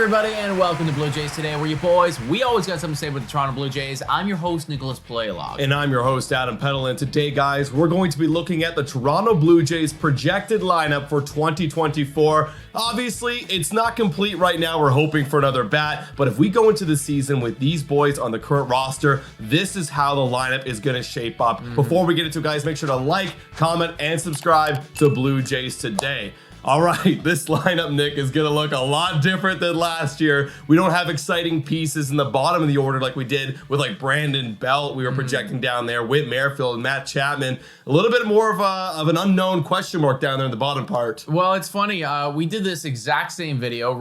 everybody, and welcome to Blue Jays Today. We're your boys. We always got something to say about the Toronto Blue Jays. I'm your host, Nicholas Playlock. And I'm your host, Adam Peddle. And today, guys, we're going to be looking at the Toronto Blue Jays projected lineup for 2024. Obviously, it's not complete right now. We're hoping for another bat. But if we go into the season with these boys on the current roster, this is how the lineup is going to shape up. Before we get into it, guys, make sure to like, comment, and subscribe to Blue Jays Today. All right, this lineup, Nick, is going to look a lot different than last year. We don't have exciting pieces in the bottom of the order like we did with like Brandon Belt. We were projecting down there, Whit Merrifield, Matt Chapman. A little bit more of an unknown question mark down there in the bottom part. Well, it's funny. We did this exact same video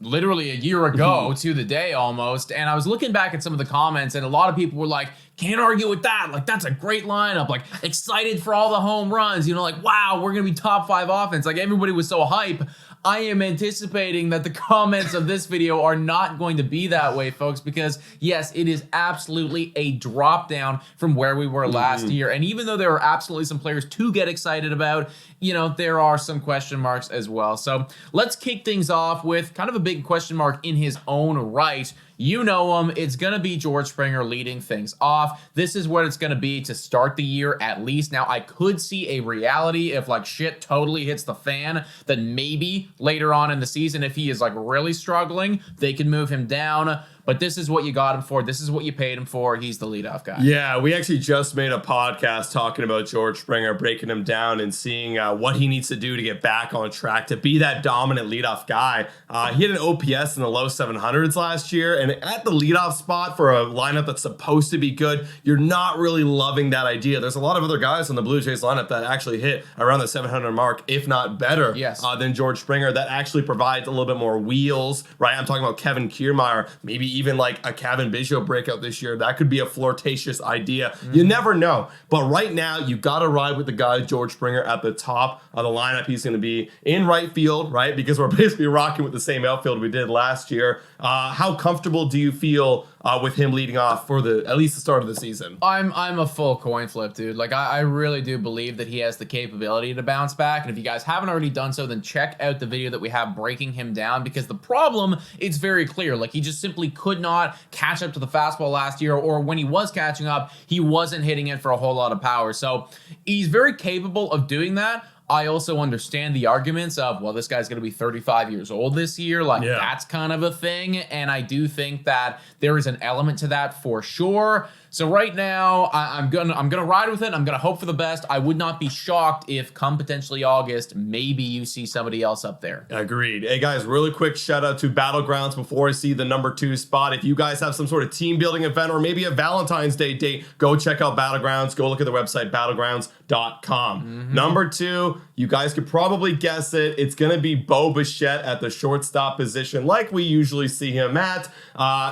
literally a year ago to the day almost. And I was looking back at some of the comments, and a lot of people were like, can't argue with that. Like, that's a great lineup. Like, excited for all the home runs. You know, like, wow, we're going to be top 5 offense. Like, everybody was so hype. I am anticipating that the comments of this video are not going to be that way, folks, because yes, it is absolutely a drop down from where we were last year. And even though there are absolutely some players to get excited about, you know, there are some question marks as well. So let's kick things off with kind of a big question mark in his own right. You know him. It's going to be George Springer leading things off. This is what it's going to be to start the year at least. Now, I could see a reality if like shit totally hits the fan, then maybe later on in the season, if he is like really struggling, they can move him down. But this is what you got him for. This is what you paid him for. He's the leadoff guy. Yeah, we actually just made a podcast talking about George Springer, breaking him down and seeing what he needs to do to get back on track, to be that dominant leadoff guy. He had an OPS in the low 700s last year, and at the leadoff spot for a lineup that's supposed to be good, you're not really loving that idea. There's a lot of other guys on the Blue Jays lineup that actually hit around the 700 mark, if not better, than George Springer, that actually provides a little bit more wheels, right? I'm talking about Kevin Kiermaier, maybe even like a Kevin Biggio breakout this year. That could be a flirtatious idea. You never know. But right now, you got to ride with the guy, George Springer, at the top of the lineup. He's going to be in right field, right? Because we're basically rocking with the same outfield we did last year. How comfortable do you feel with him leading off for at least the start of the season? I'm a full coin flip, dude. Like, I really do believe that he has the capability to bounce back. And if you guys haven't already done so, then check out the video that we have breaking him down, because the problem, it's very clear. Like, he just simply could not catch up to the fastball last year, or when he was catching up, he wasn't hitting it for a whole lot of power. So he's very capable of doing that. I also understand the arguments of, well, this guy's going to be 35 years old this year. Like, that's kind of a thing. And I do think that there is an element to that for sure. So right now, I'm gonna ride with it. I'm gonna hope for the best. I would not be shocked if come potentially August, maybe you see somebody else up there. Agreed. Hey guys, really quick shout out to Battlegrounds before I see the number 2 spot. If you guys have some sort of team building event or maybe a Valentine's Day date, go check out Battlegrounds. Go look at the website, battlegrounds.com. Number 2, you guys could probably guess it. It's gonna be Bo Bichette at the shortstop position, like we usually see him at.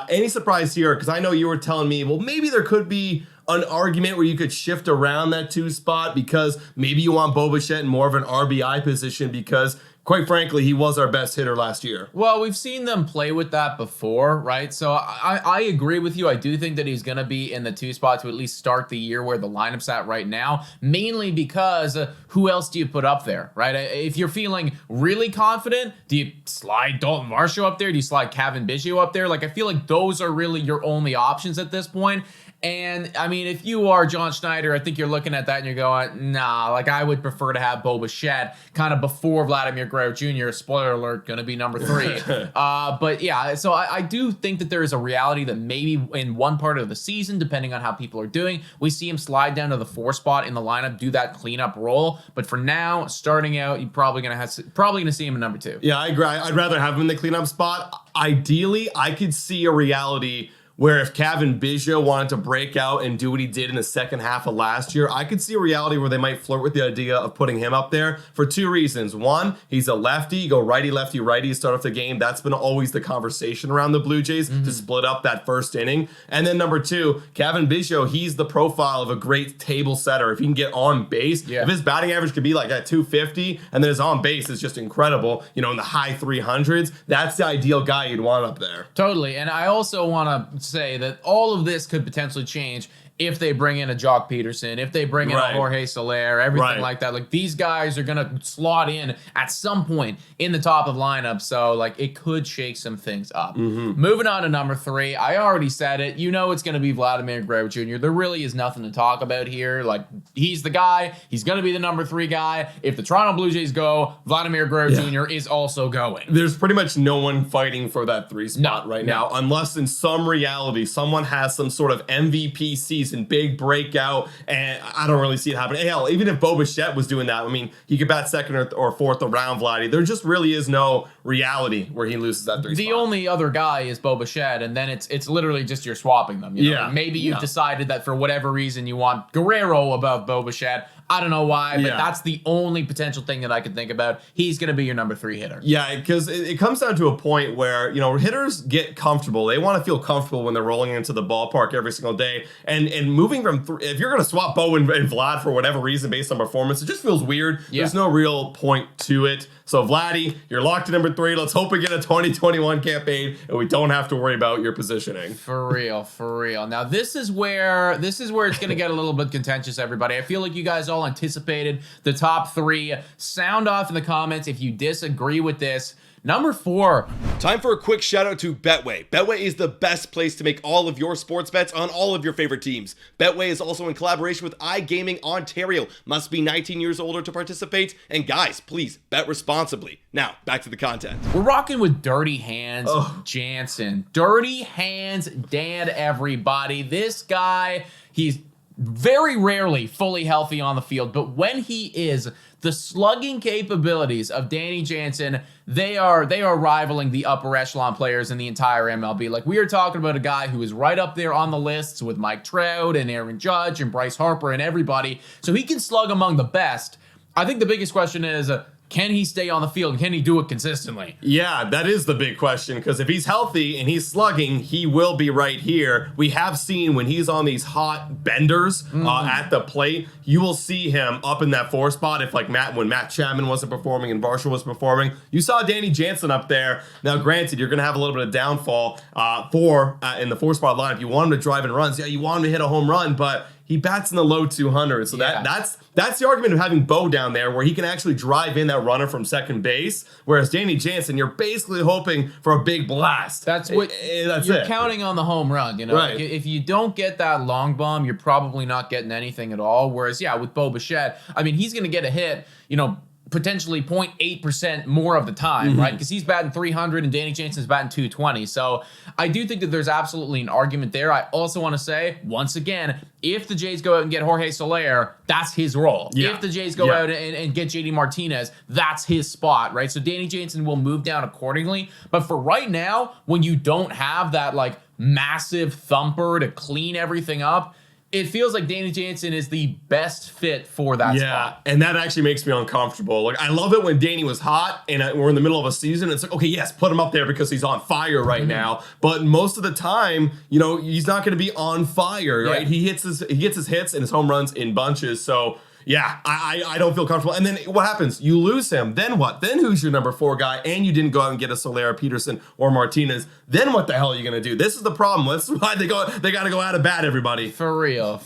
Any surprise here? Because I know you were telling me, well, maybe there could be an argument where you could shift around that 2 spot because maybe you want Bo Bichette in more of an RBI position because, quite frankly, he was our best hitter last year. Well, we've seen them play with that before, right? So I agree with you. I do think that he's going to be in the 2 spot to at least start the year where the lineup's at right now, mainly because who else do you put up there, right? If you're feeling really confident, do you slide Dalton Varsho up there? Do you slide Kevin Biggio up there? Like, I feel like those are really your only options at this point. And, I mean, if you are John Schneider, I think you're looking at that and you're going, nah, like, I would prefer to have Bo Bichette kind of before Vladimir Guerrero Jr., spoiler alert, going to be number 3. But, yeah, so I do think that there is a reality that maybe in one part of the season, depending on how people are doing, we see him slide down to the 4 spot in the lineup, do that cleanup role. But for now, starting out, you're probably going to see him in number 2. Yeah, I agree. I'd rather have him in the cleanup spot. Ideally, I could see a reality where if Kevin Biggio wanted to break out and do what he did in the second half of last year, I could see a reality where they might flirt with the idea of putting him up there for 2 reasons. One, he's a lefty. You go righty, lefty, righty, start off the game. That's been always the conversation around the Blue Jays to split up that first inning. And then number 2, Kevin Biggio, he's the profile of a great table setter. If he can get on base, if his batting average could be like at 250 and then his on base is just incredible, you know, in the high 300s, that's the ideal guy you'd want up there. Totally. And I also want to say that all of this could potentially change if they bring in a Jock Peterson, if they bring in a Jorge Soler, everything like that. Like, these guys are going to slot in at some point in the top of lineup. So, like, it could shake some things up. Moving on to number 3. I already said it. You know it's going to be Vladimir Guerrero Jr. There really is nothing to talk about here. Like, he's the guy. He's going to be the number 3 guy. If the Toronto Blue Jays go, Vladimir Guerrero Jr. is also going. There's pretty much no one fighting for that 3 spot right now, unless in some reality someone has some sort of MVP season, big breakout, and I don't really see it happening. Hell, even if Bo Bichette was doing that, I mean, he could bat second or fourth around Vladdy. There just really is no reality where he loses that 3 spot. The only other guy is Bo Bichette, and then it's literally just you're swapping them. You know? Maybe you've decided that for whatever reason you want Guerrero above Bo Bichette. I don't know why, but that's the only potential thing that I could think about. He's going to be your number 3 hitter. Yeah, because it comes down to a point where, you know, hitters get comfortable. They want to feel comfortable when they're rolling into the ballpark every single day. And moving from if you're going to swap Bo and Vlad for whatever reason based on performance, it just feels weird. There's no real point to it. So, Vladdy, you're locked to number 3. Let's hope we get a 2021 campaign and we don't have to worry about your positioning. For real, for real. Now, this is where it's going to get a little bit contentious, everybody. I feel like you guys all anticipated the top 3. Sound off in the comments if you disagree with this. Number 4. Time for a quick shout out to Betway. Betway is the best place to make all of your sports bets on all of your favorite teams. Betway is also in collaboration with iGaming Ontario. Must be 19 years older to participate. And guys, please bet responsibly. Now, back to the content. We're rocking with Dirty Hands Jansen. Dirty Hands Dan, everybody. This guy, he's very rarely fully healthy on the field, but when he is, the slugging capabilities of Danny Jansen, they are rivaling the upper echelon players in the entire MLB. Like, we are talking about a guy who is right up there on the lists with Mike Trout and Aaron Judge and Bryce Harper and everybody. So he can slug among the best. I think the biggest question is, can he stay on the field? Can he do it consistently? Yeah, that is the big question, because if he's healthy and he's slugging, he will be right here. We have seen when he's on these hot benders at the plate, you will see him up in that 4 spot. If like when Matt Chapman wasn't performing and Marshall was performing, you saw Danny Jansen up there. Now, granted, you're going to have a little bit of downfall in the 4 spot lineup. You want him to drive in runs. Yeah, you want him to hit a home run, but he bats in the low 200s. So that's the argument of having Bo down there, where he can actually drive in that runner from second base. Whereas Danny Jansen, you're basically hoping for a big blast. That's you're counting on the home run. You know, like, if you don't get that long bomb, you're probably not getting anything at all. Whereas, with Bo Bichette, I mean, he's going to get a hit, you know, potentially 0.8% more of the time, right? Because he's batting 300 and Danny Jansen's batting 220. So I do think that there's absolutely an argument there. I also want to say, once again, if the Jays go out and get Jorge Soler, that's his role. If the Jays go out and get JD Martinez, that's his spot, right? So Danny Jansen will move down accordingly. But for right now, when you don't have that like massive thumper to clean everything up, it feels like Danny Jansen is the best fit for that spot. And that actually makes me uncomfortable. Like, I love it when Danny was hot and we're in the middle of a season. It's like, okay, yes, put him up there because he's on fire right now. But most of the time, you know, he's not going to be on fire, right? He gets his hits and his home runs in bunches. So, yeah, I don't feel comfortable. And then what happens? You lose him. Then what? Then who's your number 4 guy? And you didn't go out and get a Soler, Peterson, or Martinez. Then what the hell are you going to do? This is the problem. That's why they got to go out of bat, everybody. For real,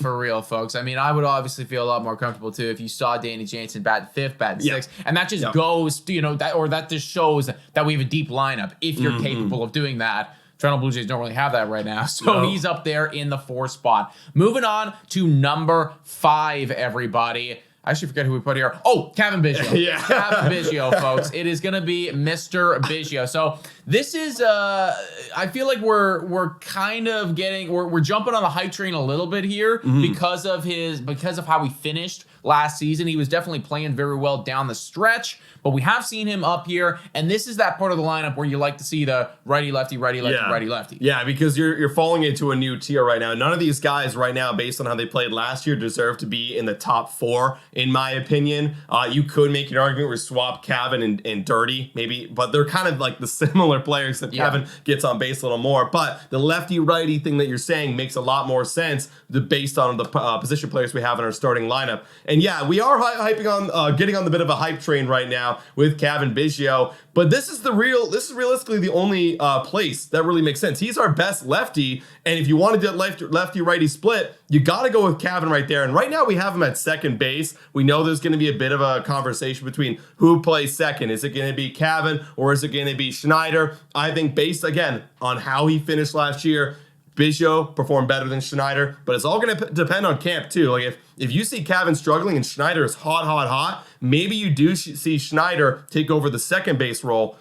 folks. I mean, I would obviously feel a lot more comfortable, too, if you saw Danny Jansen bat 5th, bat 6th. And that just goes, you know, that just shows that we have a deep lineup if you're capable of doing that. Toronto Blue Jays don't really have that right now. So he's up there in the 4 spot. Moving on to number 5, everybody. I actually forget who we put here. Oh, Kevin Biggio. Kevin Biggio, folks. It is going to be Mr. Biggio. So this is, I feel like we're kind of getting, we're jumping on the hype train a little bit here because of how he finished last season. He was definitely playing very well down the stretch, but we have seen him up here, and this is that part of the lineup where you like to see the righty-lefty, righty-lefty, righty-lefty. Yeah, because you're falling into a new tier right now. None of these guys right now, based on how they played last year, deserve to be in the top 4, in my opinion. You could make an argument where swap Kevin and Dirty, maybe, but they're kind of like the similar players that Kevin gets on base a little more. But the lefty-righty thing that you're saying makes a lot more sense based on the position players we have in our starting lineup. And And yeah, we are hyping on, getting on the bit of a hype train right now with Cavan Biggio. But this is realistically the only place that really makes sense. He's our best lefty, and if you want to do lefty-righty split, you got to go with Cavan right there. And right now we have him at second base. We know there's going to be a bit of a conversation between who plays second. Is it going to be Cavan or is it going to be Schneider? I think based, again, on how he finished last year, Biggio performed better than Schneider, but it's all going to depend on camp too. Like if you see Cavan struggling and Schneider is hot, maybe you do see Schneider take over the second base role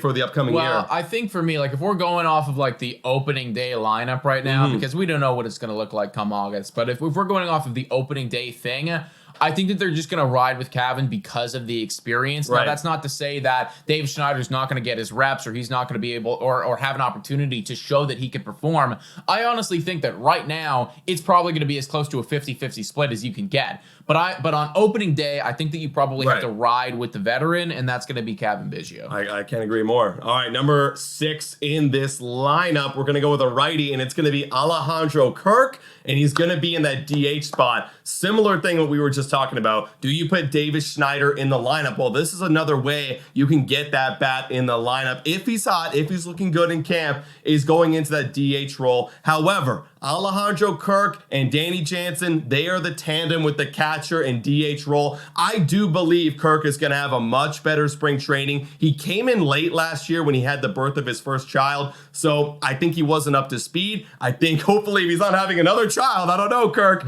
for the upcoming year. Well, I think for me, like if we're going off of like the opening day lineup right now, because we don't know what it's going to look like come August, but if we're going off of the opening day thing, I think that they're just going to ride with Cavan because of the experience. Right. Now, that's not to say that Dave Schneider's not going to get his reps or he's not going to be able or have an opportunity to show that he can perform. I honestly think that right now, it's probably going to be as close to a 50-50 split as you can get. But on opening day, I think that you probably have to ride with the veteran, and that's going to be Cavan Biggio. I can't agree more. All right, number 6 in this lineup, we're going to go with a righty, and it's going to be Alejandro Kirk, and he's going to be in that DH spot. Similar thing what we were just talking about. Do you put Davis Schneider in the lineup? Well, this is another way you can get that bat in the lineup. If he's hot, if he's looking good in camp, is going into that DH role. However, Alejandro Kirk and Danny Jansen, they are the tandem with the catcher and DH role. I do believe Kirk is going to have a much better spring training. He came in late last year when he had the birth of his first child, so I think he wasn't up to speed. I think hopefully if he's not having another child, I don't know, Kirk,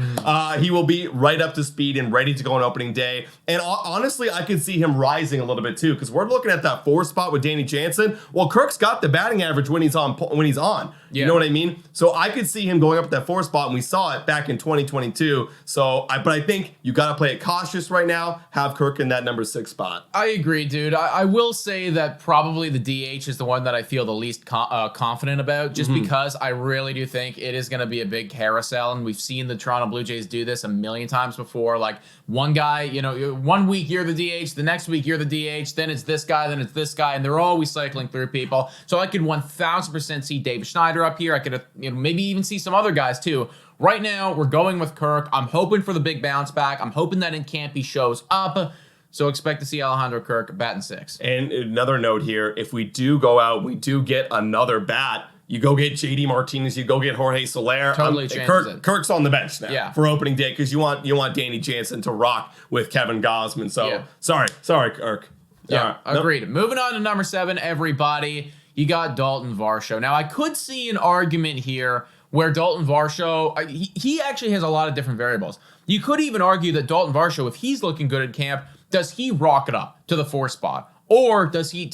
he will be right up to speed and ready to go on opening day. And honestly, I could see him rising a little bit too, because we're looking at that 4 spot with Danny Jansen. Well, Kirk's got the batting average when he's on. You know what I mean? So I could see him going up at that 4 spot, and we saw it back in 2022. But I think you got to play it cautious right now. Have Kirk in that number 6 spot. I agree, dude. I will say that probably the DH is the one that I feel the least confident about, just because I really do think it is going to be a big carousel, and we've seen the Toronto Blue Jays do this a million times before. Like one guy, 1 week you're the DH, the next week you're the DH, then it's this guy, then it's this guy, and they're always cycling through people. So I could 1000% see David Schneider up here. I could maybe even see some other guys too. Right now, we're going with Kirk. I'm hoping for the big bounce back. I'm hoping that in camp he shows up. So expect to see Alejandro Kirk batting 6. And another note here, if we do go out, we do get another bat. You go get JD Martinez, you go get Jorge Soler. Totally changes it. Kirk's on the bench now for opening day because you want Danny Jansen to rock with Kevin Gausman. So sorry, Kirk. Yeah, agreed. Moving on to number 7, everybody. You got Dalton Varsho. Now, I could see an argument here where Dalton Varsho, he actually has a lot of different variables. You could even argue that Dalton Varsho, if he's looking good at camp, does he rock it up to the 4 spot? Or does he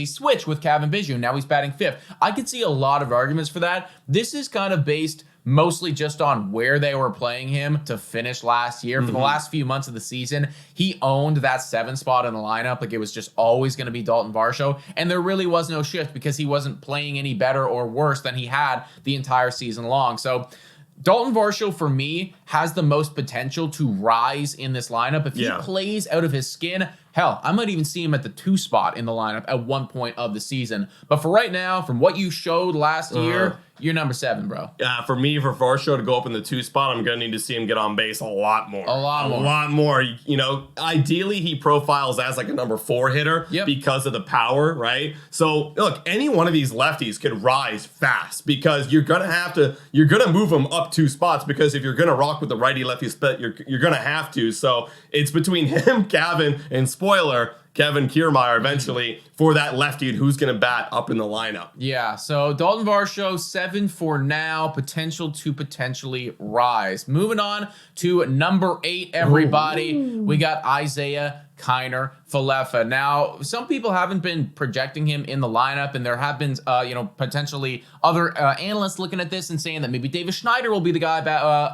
switch with Cavan Biggio? Now he's batting 5th. I could see a lot of arguments for that. This is kind of based mostly just on where they were playing him to finish last year. For the last few months of the season, he owned that 7 spot in the lineup. Like it was just always going to be Dalton Varsho. And there really was no shift because he wasn't playing any better or worse than he had the entire season long. So Dalton Varsho, for me, has the most potential to rise in this lineup. If he plays out of his skin, hell, I might even see him at the 2 spot in the lineup at one point of the season. But for right now, from what you showed last year, you're number 7, bro. For me, for Varsho to go up in the 2 spot, I'm going to need to see him get on base a lot more. A lot more. Ideally, he profiles as like a number 4 hitter because of the power, right? So, look, any one of these lefties could rise fast because you're going to move him up 2 spots because if you're going to rock with the righty-lefty split, you're going to have to. So, it's between him, Cavan, and spoiler, Kevin Kiermaier eventually for that lefty who's going to bat up in the lineup. Yeah, so Dalton Varsho, 7 for now, potential to potentially rise. Moving on to number 8, everybody. We got Isaiah Kiner Falefa. Now, some people haven't been projecting him in the lineup, and there have been, potentially other analysts looking at this and saying that maybe Davis Schneider will be the guy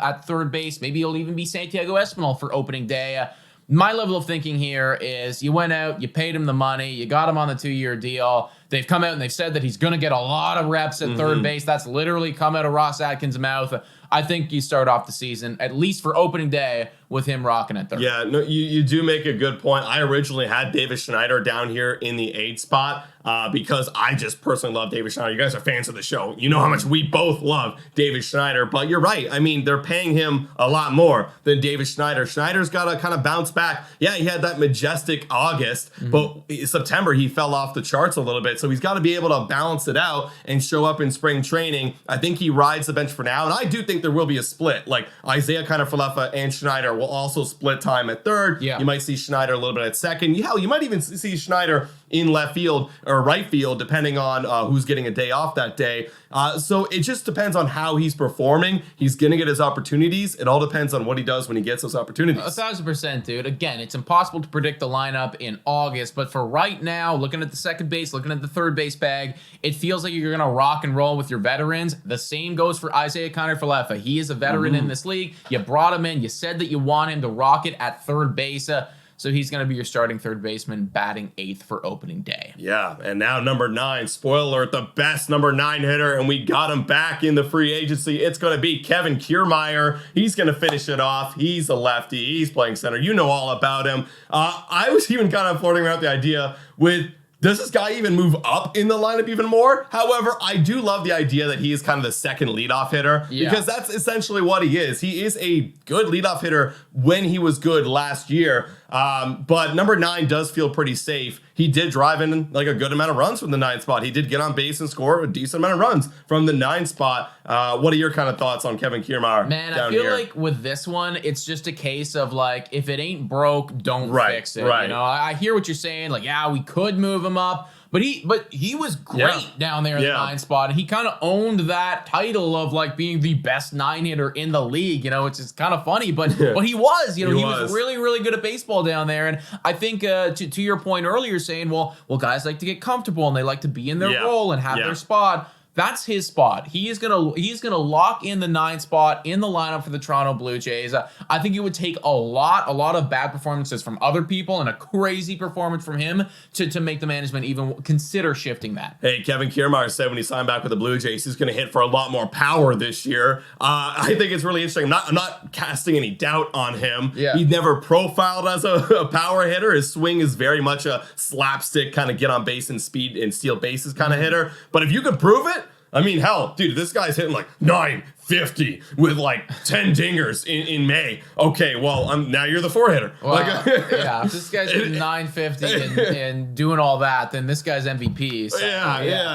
at third base. Maybe it'll even be Santiago Espinal for opening day. My level of thinking here is you went out, you paid him the money, you got him on the 2-year deal. They've come out and they've said that he's going to get a lot of reps at third base. That's literally come out of Ross Atkins' mouth. I think you start off the season, at least for opening day, with him rocking at third. Yeah, no, you do make a good point. I originally had David Schneider down here in the 8 spot because I just personally love David Schneider. You guys are fans of the show. You know how much we both love David Schneider, but you're right. I mean, they're paying him a lot more than David Schneider. Schneider's got to kind of bounce back. Yeah, he had that majestic August, but September he fell off the charts a little bit, so he's got to be able to balance it out and show up in spring training. I think he rides the bench for now, and I do think there will be a split. Like Isaiah Kiner-Falefa and Schneider will also split time at third. Yeah. You might see Schneider a little bit at second. Hell, you might even see Schneider in left field or right field, depending on who's getting a day off that day. So it just depends on how he's performing. He's going to get his opportunities. It all depends on what he does when he gets those opportunities. 1,000%, dude. Again, it's impossible to predict the lineup in August, but for right now, looking at the second base, looking at the third base bag, it feels like you're going to rock and roll with your veterans. The same goes for Isaiah Kiner-Falefa. He is a veteran in this league. You brought him in. You said that you want him to rock it at third base. So he's going to be your starting third baseman, batting 8th for opening day. Yeah, and now number 9, spoiler alert, the best number 9 hitter, and we got him back in the free agency. It's going to be Kevin Kiermaier. He's going to finish it off. He's a lefty. He's playing center. You know all about him. I was even kind of floating around the idea with, does this guy even move up in the lineup even more? However, I do love the idea that he is kind of the second leadoff hitter because that's essentially what he is. He is a good leadoff hitter when he was good last year. But number 9 does feel pretty safe. He did drive in like a good amount of runs from the 9 spot. He did get on base and score a decent amount of runs from the 9 spot. What are your kind of thoughts on Kevin Kiermaier? Man, I feel like with this one, it's just a case of like, if it ain't broke, don't fix it. Right. You know, I hear what you're saying. Like, yeah, we could move him up. But he was great down there in the 9 spot, and he kind of owned that title of like being the best 9 hitter in the league. You know, it's just kind of funny, but he was. You know, he was really, really good at baseball down there. And I think to your point earlier, saying, well, guys like to get comfortable and they like to be in their role and have their spot. That's his spot. He's gonna lock in the 9 spot in the lineup for the Toronto Blue Jays. I think it would take a lot of bad performances from other people and a crazy performance from him to make the management even consider shifting that. Hey, Kevin Kiermaier said when he signed back with the Blue Jays, he's going to hit for a lot more power this year. I think it's really interesting. I'm not casting any doubt on him. Yeah. He never profiled as a power hitter. His swing is very much a slapstick kind of get on base and speed and steal bases kind of hitter. But if you can prove it, I mean, hell, dude, this guy's hitting like 950 with like 10 dingers in May. Okay, well, now you're the 4 hitter. Well, yeah, if this guy's hitting 950 and doing all that, then this guy's MVP. So,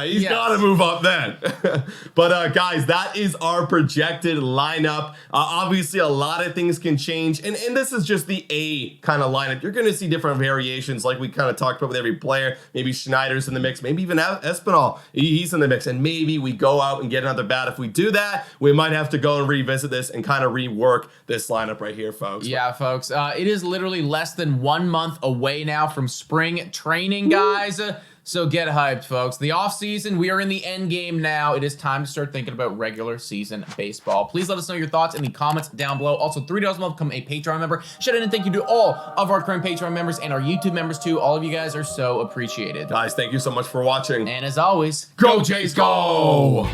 he's got to move up then. But guys, that is our projected lineup. Obviously, a lot of things can change, and this is just the A kind of lineup. You're going to see different variations, like we kind of talked about with every player. Maybe Schneider's in the mix, maybe even Espinal, he's in the mix, and maybe we go out and get another bat. If we do that, we might have to go and revisit this and kind of rework this lineup right here, folks. Yeah, folks. It is literally less than 1 month away now from spring training, guys. So get hyped, folks. The offseason, we are in the end game now. It is time to start thinking about regular season baseball. Please let us know your thoughts in the comments down below. Also, $3 a month, become a Patreon member. Shout out and thank you to all of our current Patreon members and our YouTube members too. All of you guys are so appreciated. Guys, thank you so much for watching. And as always, Go Jays, go!